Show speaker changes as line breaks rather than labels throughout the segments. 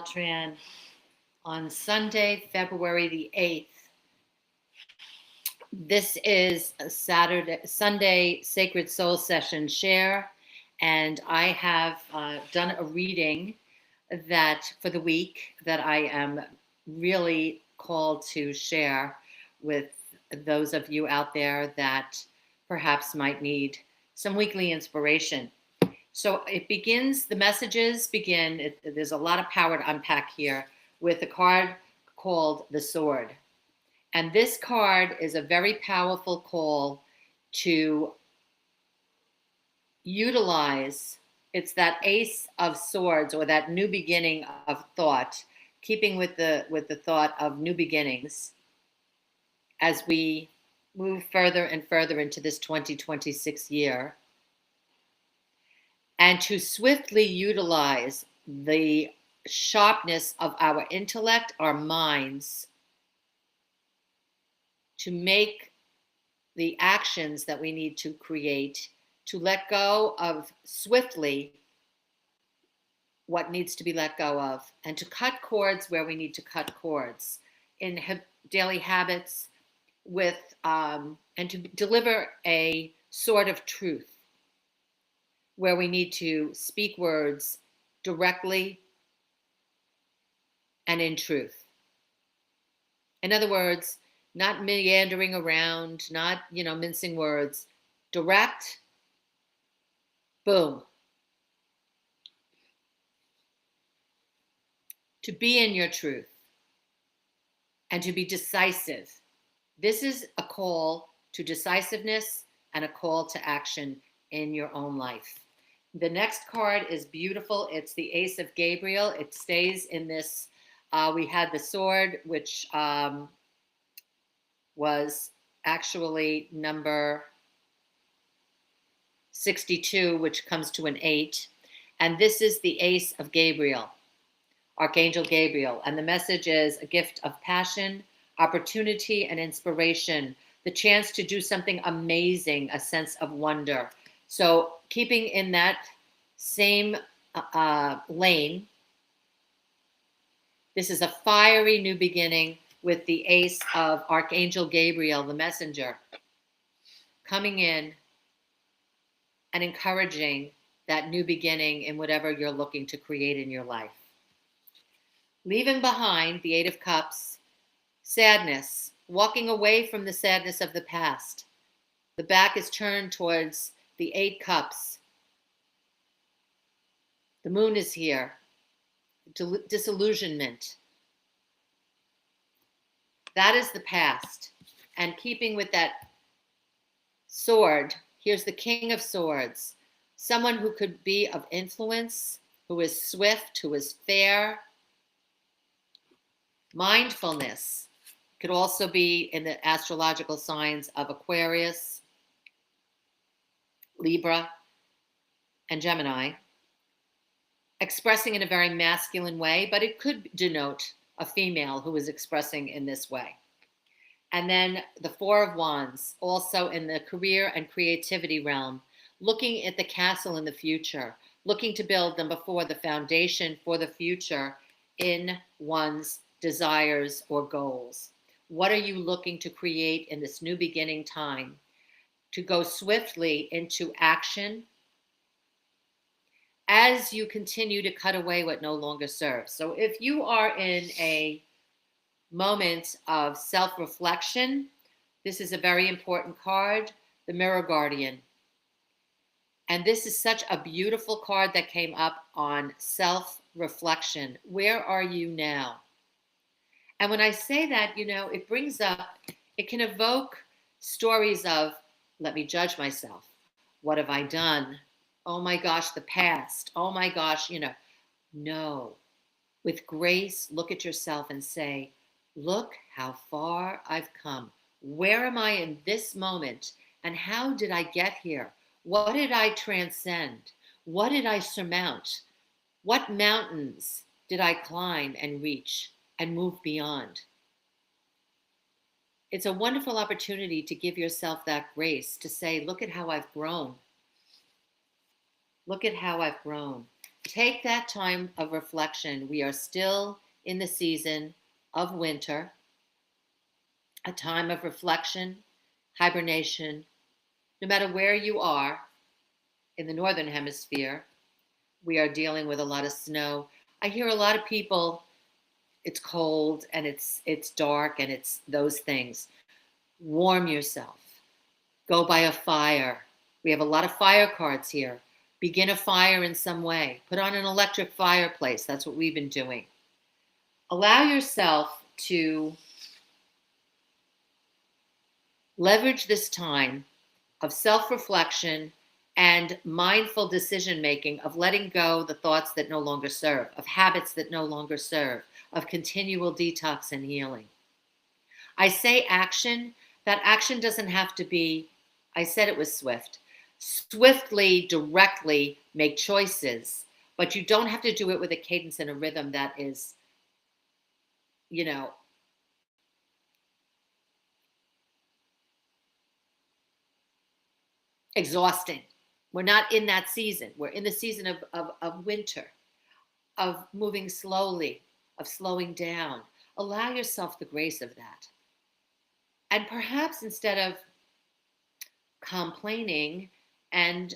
Tran on Sunday, February the 8th. This is a Sunday Sacred Soul Session share, and I have done a reading that for the week that I am really called to share with those of you out there that perhaps might need some weekly inspiration. So the messages begin, there's a lot of power to unpack here with a card called the Sword. And this card is a very powerful call to utilize. It's that Ace of Swords, or that new beginning of thought, keeping with the thought of new beginnings as we move further and further into this 2026 year, and to swiftly utilize the sharpness of our intellect, our minds, to make the actions that we need to create, to let go of swiftly what needs to be let go of, and to cut cords where we need to cut cords in daily habits, and to deliver a sort of truth where we need to speak words directly and in truth. In other words, not meandering around, not, mincing words, direct, boom. To be in your truth and to be decisive. This is a call to decisiveness and a call to action in your own life. The next card is beautiful. It's the Ace of Gabriel. It stays in this. We had the Sword, which was actually number 62, which comes to an 8. And this is the Ace of Gabriel, Archangel Gabriel. And the message is a gift of passion, opportunity, and inspiration, the chance to do something amazing, a sense of wonder. So keeping in that same lane, this is a fiery new beginning with the Ace of Archangel Gabriel, the messenger, coming in and encouraging that new beginning in whatever you're looking to create in your life. Leaving behind the Eight of Cups, sadness, walking away from the sadness of the past. The back is turned towards the 8 Cups. The Moon is here. Disillusionment. That is the past. And keeping with that Sword, here's the King of Swords. Someone who could be of influence, who is swift, who is fair. Mindfulness could also be in the astrological signs of Aquarius, Libra, and Gemini. Expressing in a very masculine way, but it could denote a female who is expressing in this way. And then the Four of Wands, also in the career and creativity realm, looking at the castle in the future, looking to build them before the foundation for the future in one's desires or goals. What are you looking to create in this new beginning time? To go swiftly into action as you continue to cut away what no longer serves. So if you are in a moment of self-reflection, this is a very important card, the Mirror Guardian. And this is such a beautiful card that came up on self-reflection. Where are you now? And when I say that, it brings up, it can evoke stories of, let me judge myself. What have I done? Oh my gosh, the past. Oh my gosh, No. With grace, look at yourself and say, look how far I've come. Where am I in this moment? And how did I get here? What did I transcend? What did I surmount? What mountains did I climb and reach and move beyond? It's a wonderful opportunity to give yourself that grace to say, look at how I've grown. Look at how I've grown. Take that time of reflection. We are still in the season of winter, a time of reflection, hibernation. No matter where you are in the northern hemisphere, we are dealing with a lot of snow. I hear a lot of people, it's cold and it's dark and it's those things. Warm yourself. Go by a fire. We have a lot of fire cards here. Begin a fire in some way. Put on an electric fireplace. That's what we've been doing. Allow yourself to leverage this time of self-reflection and mindful decision making, of letting go the thoughts that no longer serve, of habits that no longer serve, of continual detox and healing. I say action. That action doesn't have to be, I said it was swift. Swiftly, directly make choices, but you don't have to do it with a cadence and a rhythm that is, you know, exhausting. We're not in that season. We're in the season of winter, of moving slowly, of slowing down. Allow yourself the grace of that. And perhaps instead of complaining and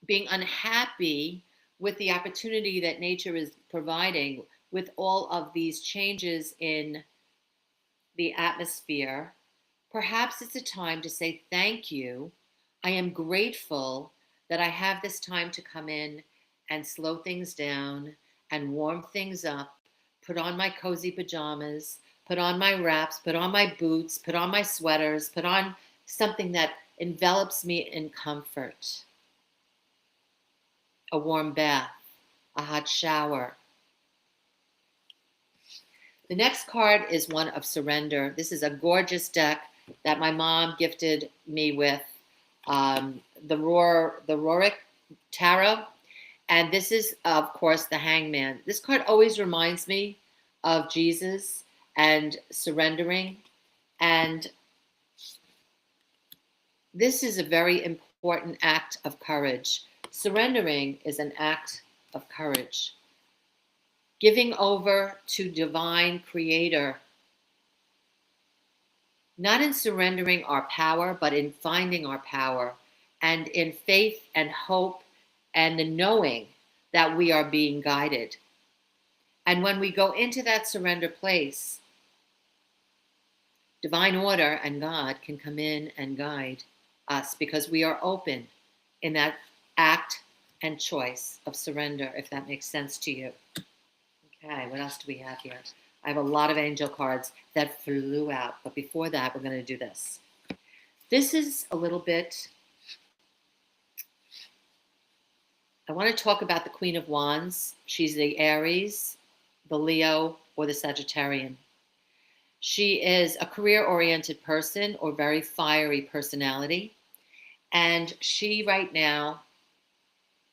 being unhappy with the opportunity that nature is providing, with all of these changes in the atmosphere, perhaps it's a time to say thank you. I am grateful that I have this time to come in and slow things down and warm things up, put on my cozy pajamas, put on my wraps, put on my boots, put on my sweaters, put on something that envelops me in comfort. A warm bath, a hot shower. The next card is one of surrender. This is a gorgeous deck that my mom gifted me with, the Rorick Tarot. And this is, of course, the Hangman. This card always reminds me of Jesus and surrendering. And this is a very important act of courage. Surrendering is an act of courage. Giving over to divine creator, not in surrendering our power, but in finding our power, and in faith and hope and the knowing that we are being guided. And when we go into that surrender place, divine order and God can come in and guide us because we are open in that act and choice of surrender, if that makes sense to you. Okay, what else do we have here? I have a lot of angel cards that flew out, but before that, we're going to do this. This is a little bit, I want to talk about the Queen of Wands. She's the Aries, the Leo, or the Sagittarian. She is a career-oriented person or very fiery personality, and she right now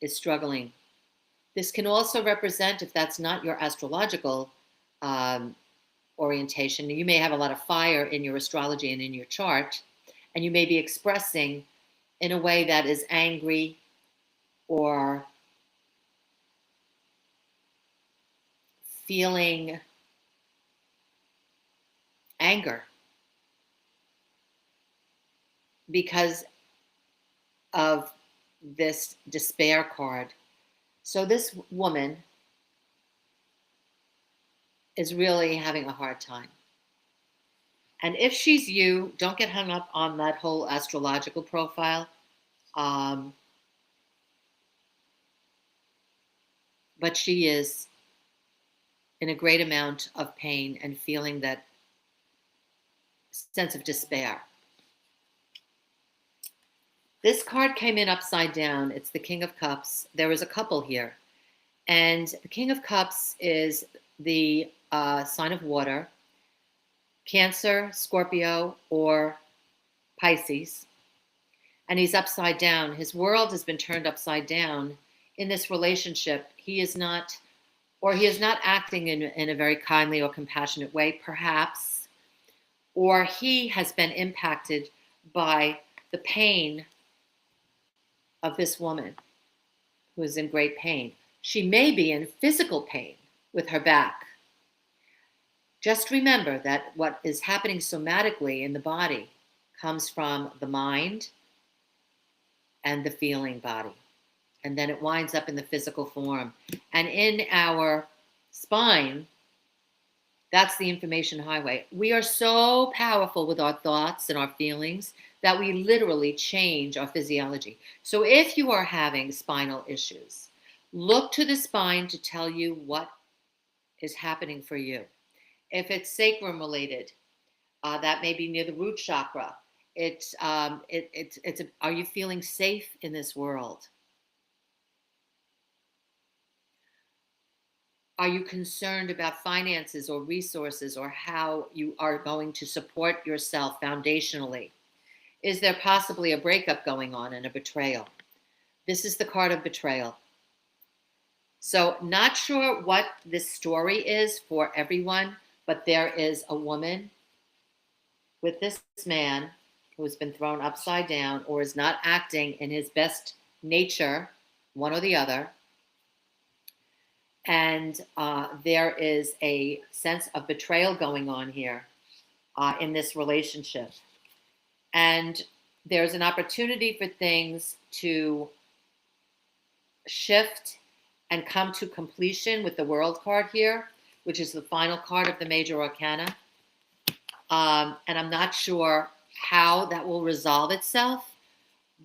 is struggling. This can also represent, if that's not your astrological orientation, you may have a lot of fire in your astrology and in your chart, and you may be expressing in a way that is angry or feeling anger because of this despair card. So this woman is really having a hard time. And if she's you, don't get hung up on that whole astrological profile. But she is in a great amount of pain and feeling that sense of despair. This card came in upside down. It's the King of Cups. There is a couple here. And the King of Cups is the sign of water, Cancer, Scorpio, or Pisces. And he's upside down. His world has been turned upside down in this relationship. He is not acting in a very kindly or compassionate way, perhaps, or he has been impacted by the pain of this woman who is in great pain. She may be in physical pain with her back. Just remember that what is happening somatically in the body comes from the mind and the feeling body. And then it winds up in the physical form. And in our spine, that's the information highway. We are so powerful with our thoughts and our feelings that we literally change our physiology. So if you are having spinal issues, look to the spine to tell you what is happening for you. If it's sacrum related, that may be near the root chakra. Are you feeling safe in this world? Are you concerned about finances or resources or how you are going to support yourself foundationally? Is there possibly a breakup going on and a betrayal? This is the card of betrayal. So, not sure what this story is for everyone, but there is a woman with this man who's been thrown upside down or is not acting in his best nature, one or the other. And there is a sense of betrayal going on here in this relationship. And there's an opportunity for things to shift and come to completion with the World card here, which is the final card of the major arcana. And I'm not sure how that will resolve itself,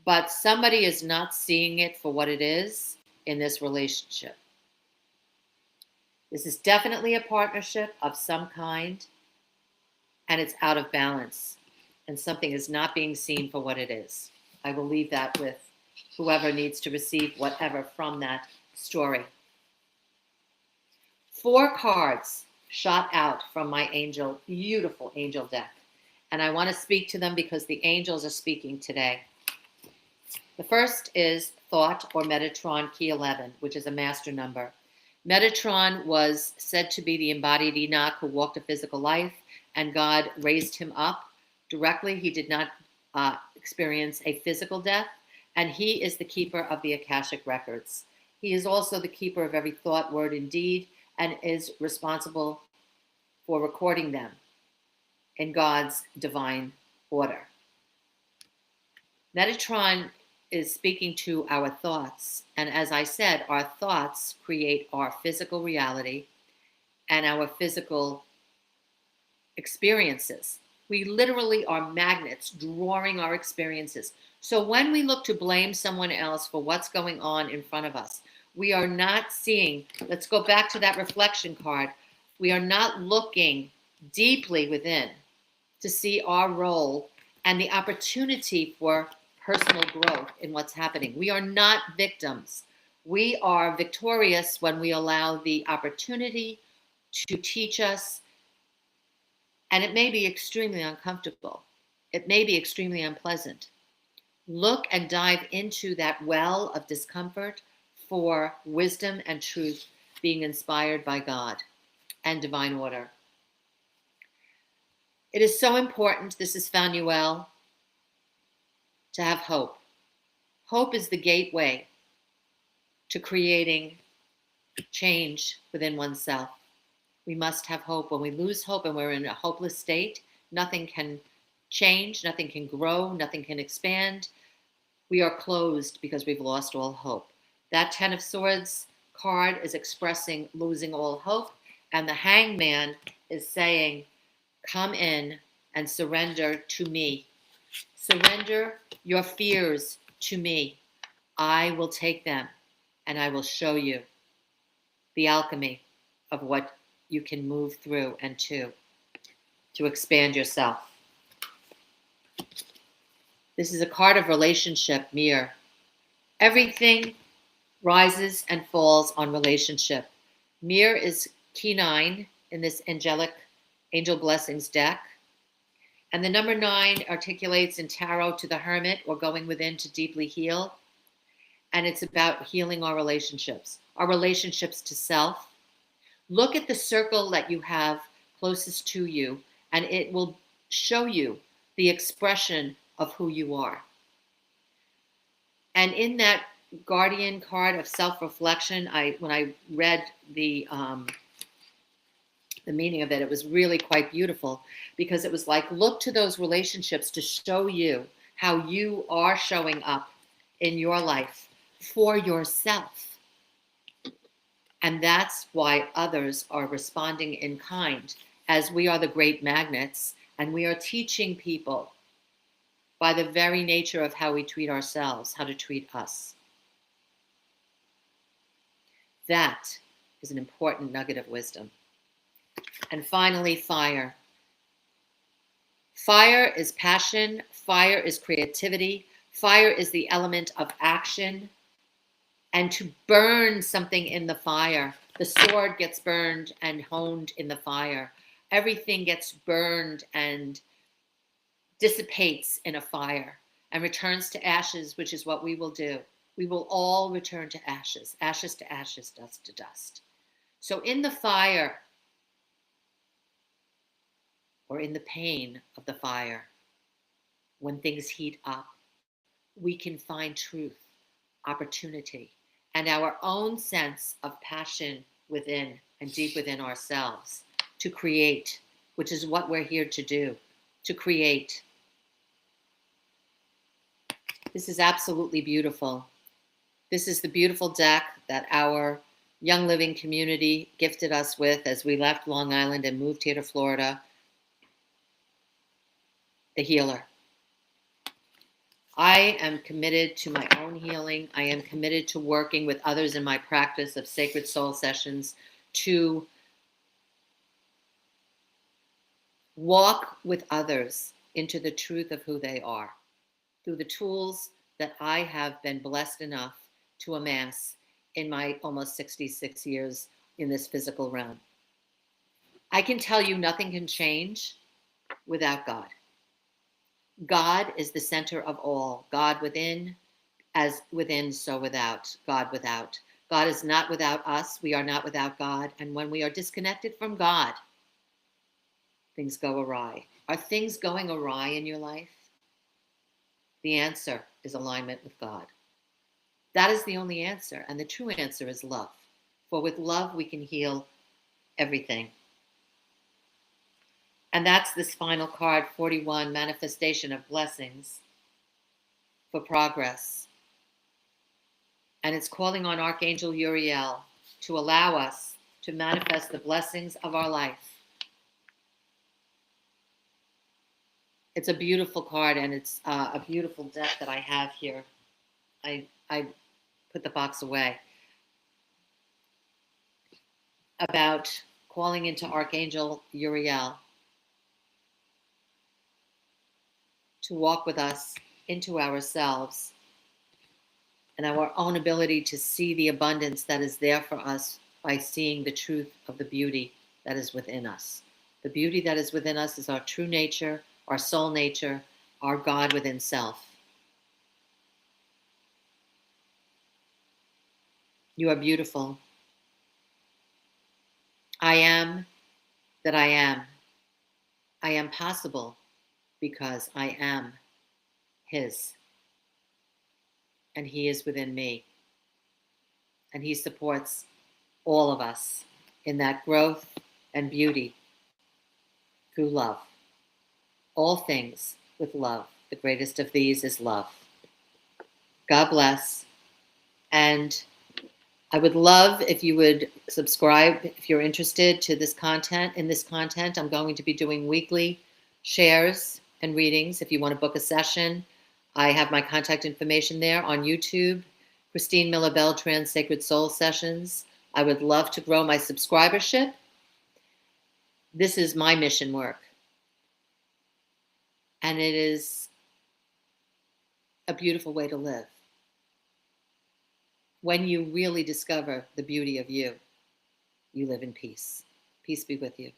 but somebody is not seeing it for what it is in this relationship. This is definitely a partnership of some kind, and it's out of balance, and something is not being seen for what it is. I will leave that with whoever needs to receive whatever from that story. 4 cards shot out from my beautiful angel deck. And I want to speak to them because the angels are speaking today. The first is Thought or Metatron Key 11, which is a master number. Metatron was said to be the embodied Enoch who walked a physical life, and God raised him up directly. He did not experience a physical death, and he is the keeper of the Akashic records. He is also the keeper of every thought, word, and deed, and is responsible for recording them in God's divine order. Metatron is speaking to our thoughts, and as I said, our thoughts create our physical reality and our physical experiences. We literally are magnets drawing our experiences. So when we look to blame someone else for what's going on in front of us, we are not seeing, let's go back to that reflection card, we are not looking deeply within to see our role and the opportunity for personal growth in what's happening. We are not victims. We are victorious when we allow the opportunity to teach us, and it may be extremely uncomfortable. It may be extremely unpleasant. Look and dive into that well of discomfort for wisdom and truth being inspired by God and divine order. It is so important, this is Phanuel, to have hope. Hope is the gateway to creating change within oneself. We must have hope. When we lose hope and we're in a hopeless state, nothing can change, nothing can grow, nothing can expand. We are closed because we've lost all hope. That 10 of Swords card is expressing losing all hope, and the Hangman is saying, come in and surrender to me. Surrender your fears to me. I will take them and I will show you the alchemy of what you can move through and to expand yourself. This is a card of relationship, Mirror. Everything rises and falls on relationship. Mirror is key 9 in this angel blessings deck. And the number 9 articulates in tarot to the hermit or going within to deeply heal. And it's about healing our relationships to self. Look at the circle that you have closest to you, and it will show you the expression of who you are. And in that guardian card of self-reflection, when I read the meaning of it, it was really quite beautiful, because it was like, look to those relationships to show you how you are showing up in your life for yourself. And that's why others are responding in kind, as we are the great magnets, and we are teaching people by the very nature of how we treat ourselves, how to treat us. That is an important nugget of wisdom. And finally, fire. Fire is passion. Fire is creativity. Fire is the element of action. And to burn something in the fire, the sword gets burned and honed in the fire. Everything gets burned and dissipates in a fire and returns to ashes, which is what we will do. We will all return to ashes, ashes to ashes, dust to dust. So in the fire, or in the pain of the fire, when things heat up, we can find truth, opportunity, and our own sense of passion within and deep within ourselves to create, which is what we're here to do, to create. This is absolutely beautiful. This is the beautiful deck that our Young Living community gifted us with as we left Long Island and moved here to Florida. The Healer. I am committed to my own healing. I am committed to working with others in my practice of Sacred Soul Sessions to walk with others into the truth of who they are through the tools that I have been blessed enough to amass in my almost 66 years in this physical realm. I can tell you nothing can change without God. God is the center of all. God within, as within, so without. God without. God is not without us. We are not without God. And when we are disconnected from God, things go awry. Are things going awry in your life? The answer is alignment with God. That is the only answer. And the true answer is love. For with love, we can heal everything. And that's this final card, 41, Manifestation of Blessings for Progress. And it's calling on Archangel Uriel to allow us to manifest the blessings of our life. It's a beautiful card, and it's a beautiful deck that I have here. I put the box away. About calling into Archangel Uriel to walk with us into ourselves and our own ability to see the abundance that is there for us by seeing the truth of the beauty that is within us. The beauty that is within us is our true nature, our soul nature, our God within self. You are beautiful. I am that I am. I am possible because I am His. And He is within me. And He supports all of us in that growth and beauty through love. All things with love. The greatest of these is love. God bless. And I would love if you would subscribe if you're interested to this content. In this content, I'm going to be doing weekly shares and readings. If you want to book a session, I have my contact information there on YouTube. Christine Miller Beltran, Sacred Soul Sessions. I would love to grow my subscribership. This is my mission work. And it is a beautiful way to live. When you really discover the beauty of you, you live in peace. Peace be with you.